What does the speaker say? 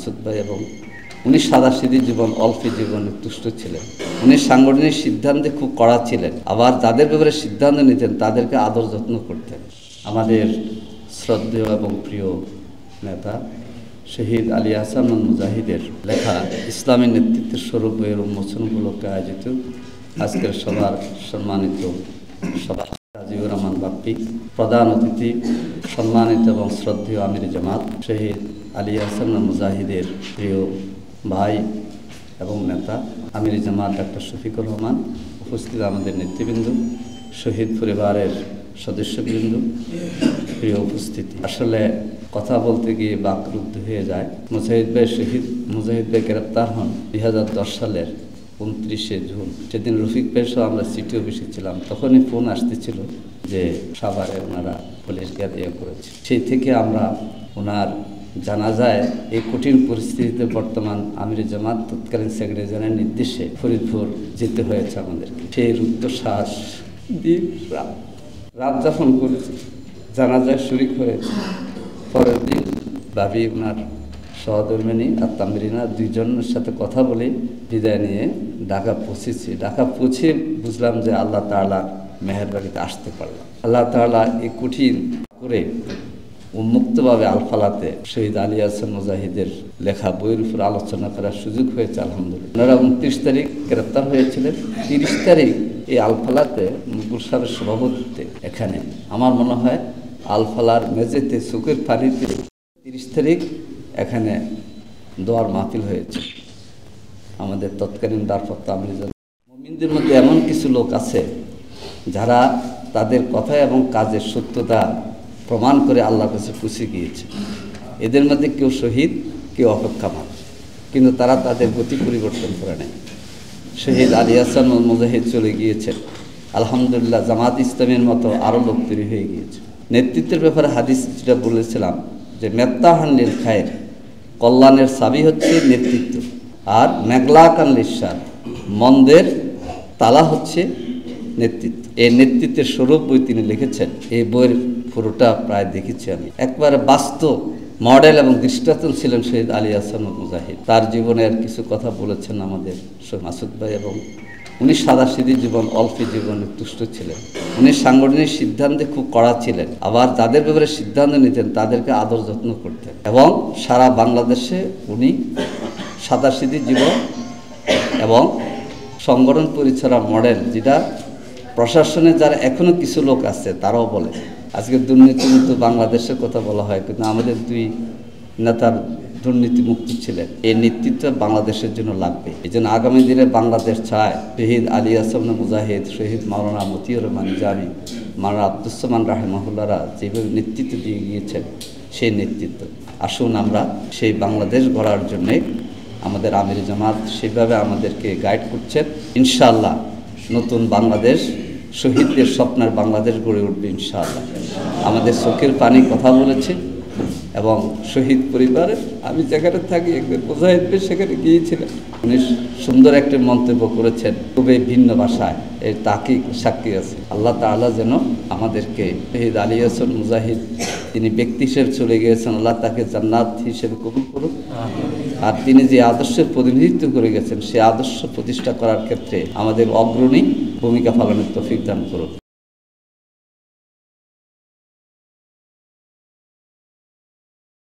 মাসুদ ভাই এবং উনি সাদাসিধে জীবন, অল্প জীবনে তুষ্ট ছিলেন। উনি সাংগঠনিক সিদ্ধান্তে খুব কড়া ছিলেন, আবার যাদের ব্যাপারে সিদ্ধান্ত নিতেন তাদেরকে আদর যত্ন করতেন। আমাদের শ্রদ্ধেয় এবং প্রিয় নেতা শহীদ আলী আহসান মুজাহিদের লেখা ইসলামী নেতৃত্বের স্বরূপ বইয়ের উন্মোচন উপলক্ষে আয়োজিত আজকের সভার সম্মানিত সভা রাজিউর রহমান বাপ্পি, প্রধান অতিথি সম্মানিত এবং শ্রদ্ধেয় আমির জামাত শহীদ আলী আহসান মুজাহিদের প্রিয় ভাই এবং নেতা আমির জামাত ডক্টর শফিকুর রহমান, উপস্থিত আমাদের নেতৃবৃন্দ, শহীদ পরিবারের সদস্যবৃন্দ, প্রিয় উপস্থিতি। আসলে কথা বলতে গিয়ে বাকরুদ্ধ হয়ে যায়। মুজাহিদ ভাই গ্রেপ্তার হন 2010 সালের 29শে জুন। সেদিন রফিক ভাই সহ আমরা সিটি অফিসে ছিলাম। তখনই ফোন আসতেছিল যে সাভারে ওনারা পুলিশ গ্রেপ্তার করেছে। সেই থেকে আমরা ওনার জানা যায় এই কঠিন পরিস্থিতিতে বর্তমান আমির জামাত তৎকালীন সেক্রেটারি জেনারেলের নির্দেশে ফরিদপুর যেতে হয়েছে আমাদেরকে। সেই রুদ্ধশ্বাস দিন রাত যাপন করেছে, জানাজায় শরীক হয়েছে। পরের দিন ভাবি ওনার সহধর্মিনী আর তামরিনা দুইজনের সাথে কথা বলে বিদায় নিয়ে ঢাকা পৌঁছেছি। ঢাকা পৌঁছে বুঝলাম যে আল্লাহ তাআলা মেহেরবাড়িতে আসতে পারলাম। আল্লাহ তাআলা এই কঠিন করে উন্মুক্তভাবে আলফালাতে শহীদ আলী আহসান মুজাহিদের লেখা বইয়ের উপর আলোচনা করার সুযোগ হয়েছে আলহামদুলিল্লাহ। ওনারা 29 তারিখ গ্রেপ্তার হয়েছিলেন। 30 তারিখ এই আলফালাতে মুকুল সাহেবের সভাপতিত্বে এখানে আমার মনে হয় আলফালার মেঝেতে চোখের পানিতে 30 তারিখ এখানে দোয়ার মাহফিল হয়েছে। আমাদের তৎকালীন দারপত্র আমির মুমিনদের মধ্যে এমন কিছু লোক আছে যারা তাদের কথা এবং কাজের সত্যতা প্রমাণ করে আল্লাহর কাছে পৌঁছে গিয়েছে। এদের মধ্যে কেউ শহীদ, কেউ অপেক্ষামান, কিন্তু তারা তাদের গতি পরিবর্তন করে নেয়। শহীদ আলী আহসান মুজাহিদ চলে গিয়েছেন, আলহামদুলিল্লাহ জামাত ইসলামের মতো আরও লোক তৈরি হয়ে গিয়েছে। নেতৃত্বের ব্যাপারে হাদিস যেটা বলেছিলাম যে মেত্তাহান লিল খায়ের, কল্যাণের চাবি হচ্ছে নেতৃত্ব, আর মেঘলাকান লিসার, মন্দের তালা হচ্ছে নেতৃত্ব। এই নেতৃত্বের স্বরূপ বই তিনি লিখেছেন। এই বইয়ের পুরোটা প্রায় দেখেছি আমি। একবারে বাস্তব মডেল এবং দৃষ্টান্ত ছিলেন শহীদ আলী আহসান মুজাহিদ। তার জীবনের কিছু কথা বলেছেন আমাদের মাসুদ ভাই এবং উনি সাদাসিধে জীবন, অল্প জীবনে তুষ্ট ছিলেন। উনি সাংগঠনিক সিদ্ধান্তে খুব কড়া ছিলেন, আবার যাদের ব্যাপারে সিদ্ধান্ত নিতেন তাদেরকে আদর যত্ন করতেন। এবং সারা বাংলাদেশে উনি সাদাসিধে জীবন এবং সংগঠন পরিচালনা মডেল, যেটা প্রশাসনে যারা এখনও কিছু লোক আছে তারাও বলে। আজকে দুর্নীতিমুক্ত বাংলাদেশের কথা বলা হয়, কিন্তু আমাদের দুই নেতার দুর্নীতিমুক্ত ছিলেন। এই নেতৃত্ব বাংলাদেশের জন্য লাগবে। এই জন্য আগামী দিনে বাংলাদেশ চায় শহীদ আলী আহসান মুজাহিদ, শহীদ মাওলানা মতিউর রহমান জামি, মাওলানা আব্দুস-সামাদ রাহিমাহুল্লাহরা যেভাবে নেতৃত্ব দিয়ে গিয়েছেন, সেই নেতৃত্ব আসুন আমরা সেই বাংলাদেশ গড়ার জন্যে আমাদের আমির জামাত সেভাবে আমাদেরকে গাইড করছেন। ইনশাআল্লাহ নতুন বাংলাদেশ, শহীদদের স্বপ্নের বাংলাদেশ গড়ে উঠবে ইনশাআল্লাহ। আমাদের চোখের পানি কথা বলেছে এবং শহীদ পরিবারের, আমি যেখানে থাকি একদিন মুজাহিদ ভাই সেখানে গিয়েছিলেন, উনি সুন্দর একটি মন্তব্য করেছেন খুবই ভিন্ন ভাষায়। এর তাকে সাক্ষী আছে। আল্লাহ তাআলা যেন আমাদেরকে শহীদ আলী আহসান মুজাহিদ তিনি ব্যক্তি হিসেবে চলে গিয়েছেন, আল্লাহ তাকে জান্নাত হিসেবে কবুল করুন। আর তিনি যে আদর্শের প্রতিনিধিত্ব করে গেছেন সেই আদর্শ প্রতিষ্ঠা করার ক্ষেত্রে আমাদের অগ্রণী ভূমিকা পালনের তৌফিক দান করুন।